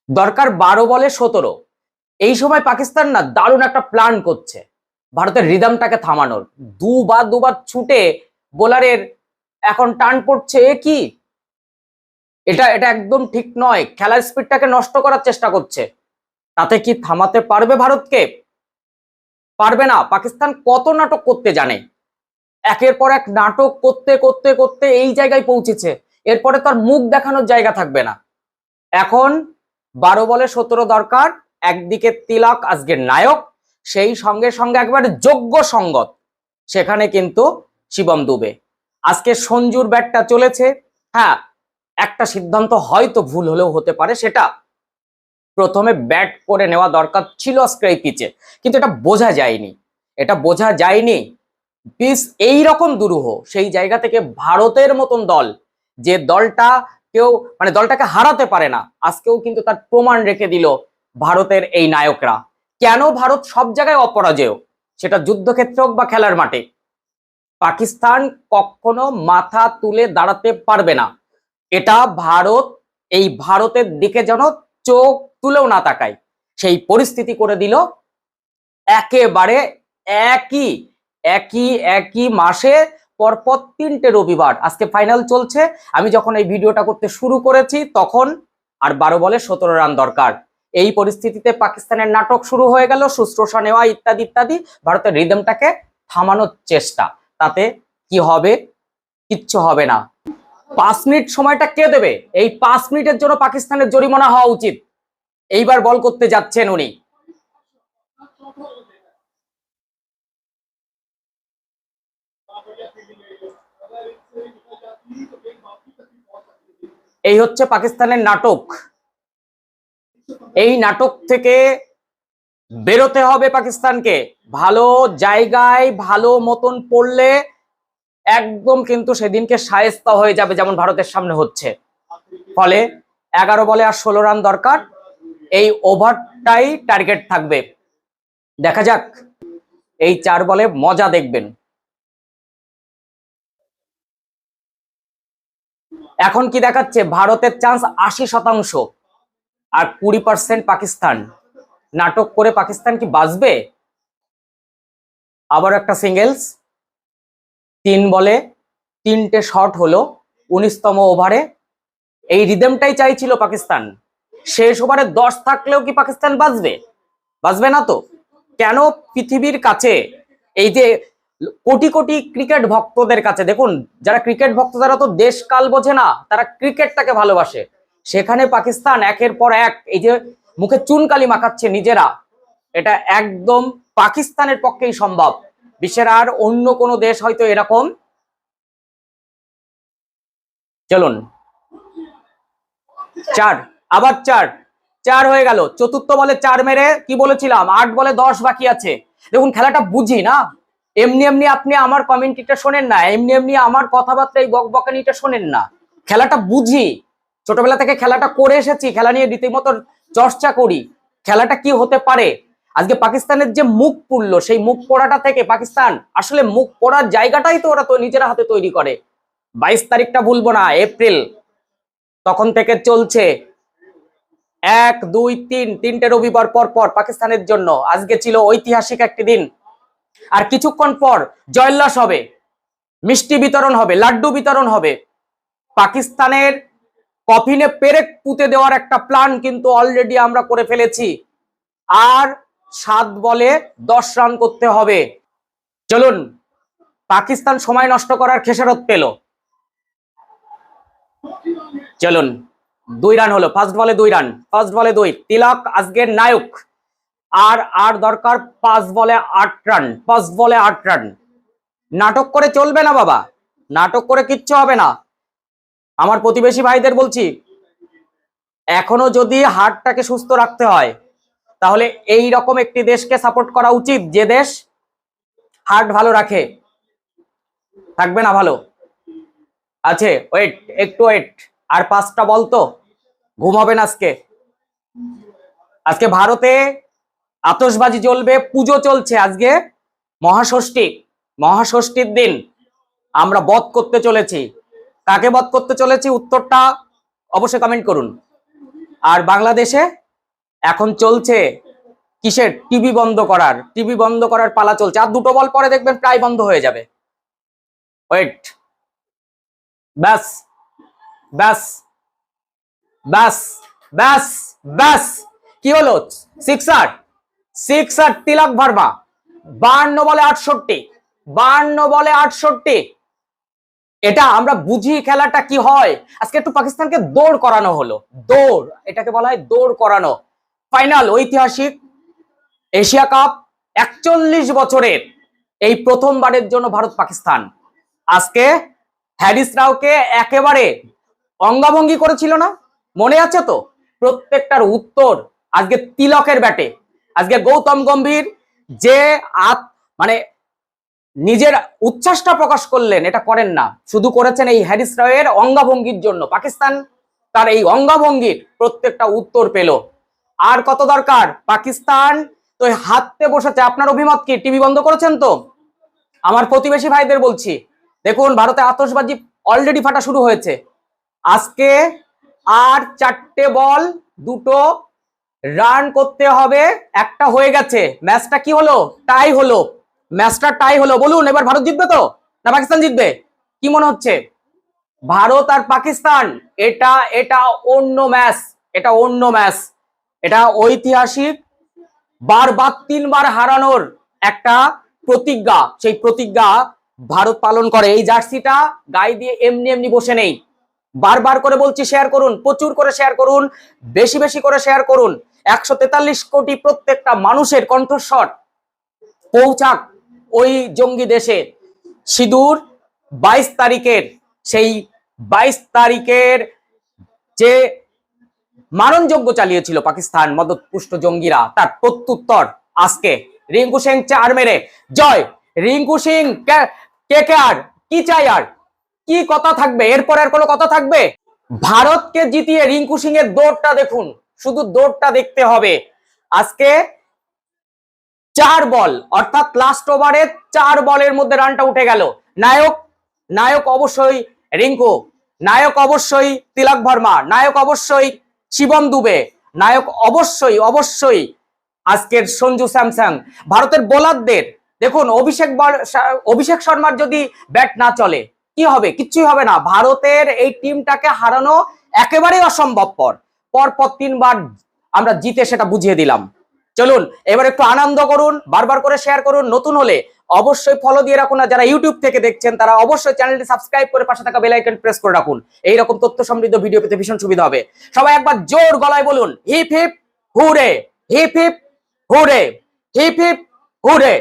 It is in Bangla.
দরকার 12 বলে 17। এই সময় পাকিস্তান না দারুণ একটা প্ল্যান করছে ভারতের রিদমটাকে থামানোর। দুবার ছুটে বোলারের এখন টান পড়ছে, কি এটা এটা একদম ঠিক নয়। খেলার স্পিডটাকে নষ্ট করার চেষ্টা করছে। তাতে কি থামাতে পারবে ভারতকে? পারবে না। পাকিস্তান কত নাটক করতে জানে, একের পর এক নাটক করতে করতে করতে এই জায়গায় পৌঁছেছে। এরপরে তার মুখ দেখানোর জায়গা থাকবে না। এখন 12 বলে 17 দরকার। একদিকে তিলক আজকের নায়ক, সেই সঙ্গে সঙ্গে একবারে যোগ্য সঙ্গত সেখানে কিন্তু শিবম দুবে। আজকে সঞ্জুর ব্যাটটা চলেছে। হ্যাঁ, একটা সিদ্ধান্ত হয়তো ভুল হলেও হতে পারে, সেটা প্রথমে ব্যাট করে নেওয়া দরকার ছিল আজকে এই পিচে, কিন্তু এটা বোঝা যায়নি। পিচ এইরকম দুরূহ, সেই জায়গা থেকে ভারতের মতন দল, যে দলটা কেউ মানে দলটাকে হারাতে পারে না, আজকেও কিন্তু তার প্রমাণ রেখে দিল ভারতের এই নায়করা। কেন ভারত সব জায়গায় অপরাজেয়, সেটা যুদ্ধক্ষেত্র হোক বা খেলার মাঠে, পাকিস্তান কখনো মাথা তুলে দাঁড়াতে পারবে না। এটা ভারত, এই ভারতের দিকে যেন চোখ তুলেও না তাকায়, সেই পরিস্থিতি করে দিল। একেবারে একই একই একই মাসে পরপর 3টে রবিবার। আজকে ফাইনাল চলছে। আমি যখন এই ভিডিওটা করতে শুরু করেছি তখন আর 12 বলে 17 রান দরকার। এই পরিস্থিতিতে পাকিস্তানের নাটক শুরু হয়ে গেল, শুশ্রূষা নেওয়া ইত্যাদি ইত্যাদি, ভারতের রিদমটাকে থামানোর চেষ্টা। তাতে কি হবে? কিচ্ছু হবে না। 5 মিনিট সময়টা কে দেবে? এই 5 মিনিটের জন্য পাকিস্তানের জরিমানা হওয়া উচিত। এইবার বল করতে যাচ্ছেন উনি। এই হচ্ছে পাকিস্তানের নাটক। এই নাটক থেকে বেরোতে হবে পাকিস্তানকে। ভালো জায়গায় ভালো মতন পড়লে একদম কিন্তু সেদিনকে শায়েস্তা হয়ে যাবে, যেমন ভারতের সামনে হচ্ছে। ফলে 11 বলে 16 রান দরকার। এই ওভারটাই টার্গেট থাকবে। দেখা যাক, এই 4 বলে মজা দেখবেন। এখন কি দেখাচ্ছে? ভারতের চান্স 80% আর 20% পাকিস্তান। নাটক করে পাকিস্তান কি বাঁচবে? আবার একটা সিঙ্গেলস। 3 বলে 3টে শট হলো 19তম ওভারে। এই রিদমটাই চাইছিল পাকিস্তান। শেষ ওভারে 10 থাকলেও কি পাকিস্তান বাঁচবে? বাঁচবে না তো। কেন? পৃথিবীর কাছে, এই যে কোটি কোটি ক্রিকেট ভক্তদের কাছে, দেখুন যারা ক্রিকেট ভক্ত তারা তো দেশকাল বোঝে না, তারা ক্রিকেটটাকে ভালোবাসে। সেখানে পাকিস্তান একের পর এক এই যে মুখে চুনকালি মাখাচ্ছে নিজেরা, এটা একদম পাকিস্তানের পক্ষেই সম্ভব। বিশ্বের আর অন্য কোনো দেশ হয়তো এরকম। চলুন, 4, আবার 4 হয়ে গেল। 4র্থ বলে 4 মেরে কি বলেছিলাম, 8 বলে 10 বাকি আছে। দেখুন খেলাটা বুঝি না, এমনি এমনি আপনি আমার কমেন্টটা শোনেন না, এমনি এমনি আমার কথাবার্তা এই বকবকানিটা শোনেন না। খেলাটা বুঝি, ছোটবেলা থেকে খেলাটা করে এসেছি, খেলা নিয়ে রীতিমতো চর্চা করি। খেলাটা কি হতে পারে? আজকে পাকিস্তানের যে মুখ পুড়লো, সেই মুখ পোড়াটা থেকে পাকিস্তান আসলে মুখ পোড়ার জায়গাটাই তো ওরা তো নিজেরা হাতে তৈরি করে। 22 তারিখটা ভুলবো না, এপ্রিল, তখন থেকে চলছে 1, 2, 3, 3টে রবিবার পর পর পাকিস্তানের জন্য। আজকে ছিল ঐতিহাসিক একটি দিন। আর কিছুক্ষণ পর জয়োল্লাস হবে, মিষ্টি বিতরণ হবে, লাড্ডু বিতরণ হবে। পাকিস্তানের কফিনে পেরেক পুঁতে দেওয়ার একটা প্ল্যান কিন্তু অলরেডি আমরা করে ফেলেছি। আর 7 বলে 10 রান করতে হবে। চলুন, পাকিস্তান সময় নষ্ট করার খেসারত পেল। চলুন, 2 রান হলো। ফার্স্ট বলে 2 রান, ফার্স্ট বলে 2। তিলক আজকের নায়ক। আর দরকার 5 বলে 8 রান, 5 বলে 8 রান। নাটক করে চলবে না বাবা, নাটক করে কিচ্ছু হবে না। আমার প্রতিবেশী ভাইদের বলছি, এখনো যদি হার্টটাকে সুস্থ রাখতে হয় তাহলে এই রকম একটি দেশকে সাপোর্ট করা উচিত, যে দেশ হার্ট ভালো রাখে। থাকবে না ভালো আছে, ওয়েট, একটু ওয়েট। আর 5টা বল তো, ঘুম হবে না আজকে। আজকে ভারতে আতশবাজি জ্বলবে, পুজো চলছে। আজকে মহাষষ্ঠী, মহাষষ্ঠীর দিন আমরা বধ করতে চলেছি। কাকে বধ করতে চলেছি? উত্তরটা অবশ্যই কমেন্ট করুন। আর বাংলাদেশে এখন চলছে কিসের টিভি বন্ধ করার পালা চলছে। আর 2টো বল পরে দেখবেন প্রায় বন্ধ হয়ে যাবে। ওয়েট, ব্যাস ব্যাস ব্যাস ব্যাস ব্যাস, কি হলো? সিক্সার তিলক ভার্মা, 52 বলে 68, 52 বলে 68। এটা আমরা বুঝি খেলাটা কি হয়। আজকে একটু পাকিস্তানকে দৌড় করানো হলো, দৌড়, এটাকে বলা হয় দৌড় করানো। ফাইনাল, ঐতিহাসিক এশিয়া কাপ 41 বছরের এই প্রথমবারের জন্য ভারত পাকিস্তান। আজকে হ্যারিস রাওকে একেবারে অঙ্গাভঙ্গি করেছিল না, মনে আছে তো? প্রত্যেকটার উত্তর আজকে তিলকের ব্যাটে। আজকে গৌতম গম্ভীর যে মানে নিজের উচ্ছ্বাসটা প্রকাশ করলেন, এটা করেন না, শুধু করেছেন এই হ্যারিস রাওয়ের অঙ্গাভঙ্গির জন্য। পাকিস্তান তার এই অঙ্গাভঙ্গির প্রত্যেকটা উত্তর পেল। আর কত দরকার? পাকিস্তান তো হাততে বসেছে। আপনার অভিমত কি? টিভি বন্ধ করেছেন তো? আমার প্রতিবেশী ভাইদের বলছি, দেখুন ভারতে আতশবাজি অলরেডি ফাটা শুরু হয়েছে। আজকে আর 4টে বল 2টো রান করতে হবে, একটা হয়ে গেছে। ম্যাচটা কি হলো? টাই হলো। ম্যাচটা টাই হলো। বলুন এবার ভারত জিতবে তো না পাকিস্তান জিতবে? কি মনে হচ্ছে? ভারত আর পাকিস্তান, এটা অন্য ম্যাচ, এটা অন্য ম্যাচ। এটা ঐতিহাসিক, বারবার 3বার হারানোর একটা প্রতিজ্ঞা। সেই প্রতিজ্ঞা ভারত পালন করে। এই জার্সিটা গায়ে দিয়ে এমনি এমনি বসে নেই। বারবার করে বলছি, শেয়ার করুন, প্রচুর করে শেয়ার করুন, বেশি বেশি করে শেয়ার করুন। 143 কোটি প্রত্যেকটা মানুষের কণ্ঠস্বর পৌঁছাক ওই জঙ্গি দেশে। সিঁদুর 22 তারিখের, সেই 22 তারিখের যে মারণযজ্ঞ চালিয়েছিল পাকিস্তান মদতপুষ্ট জঙ্গিরা, তার প্রত্যুত্তর আজকে রিঙ্কু সিং 4 মেরে জয়। রিঙ্কু সিং কে আর কি চাই? আর কি কথা থাকবে? এরপর আর কোনো কথা থাকবে? ভারতকে জিতিয়ে রিঙ্কু সিং এর দৌড়টা দেখুন, শুধু দৌড়টা দেখতে হবে। আজকে 4 বল, অর্থাৎ লাস্ট ওভারে 4 বলের মধ্যে রানটা উঠে গেল। নায়ক অবশ্যই রিঙ্কু, নায়ক অবশ্যই তিলক ভার্মা, নায়ক অবশ্যই শিবম দুবে, নায়ক অবশ্যই আজকের সঞ্জু স্যামসং। ভারতের বোলারদের দেখুন, অভিষেক শর্মার যদি ব্যাট না চলে কি হবে? কিচ্ছুই হবে না। ভারতের এই টিমটাকে হারানো একেবারেই অসম্ভবপর। পরপর 3বার আমরা জিতে সেটা বুঝিয়ে দিলাম। চলুন এবার একটু আনন্দ করুন, বারবার করে শেয়ার করুন। নতুন হলে অবশ্যই ফলো দিয়ে রাখুন, আর যারা ইউটিউব থেকে দেখছেন তারা অবশ্যই চ্যানেলটি সাবস্ক্রাইব করে পাশে থাকা বেল আইকন প্রেস করে রাখুন। এইরকম তথ্য সমৃদ্ধ ভিডিও পেতে ভীষণ সুবিধা হবে। সবাই একবার জোর গলায় বলুন, hip hip hooray, hip hip hooray, hip hip হুরে।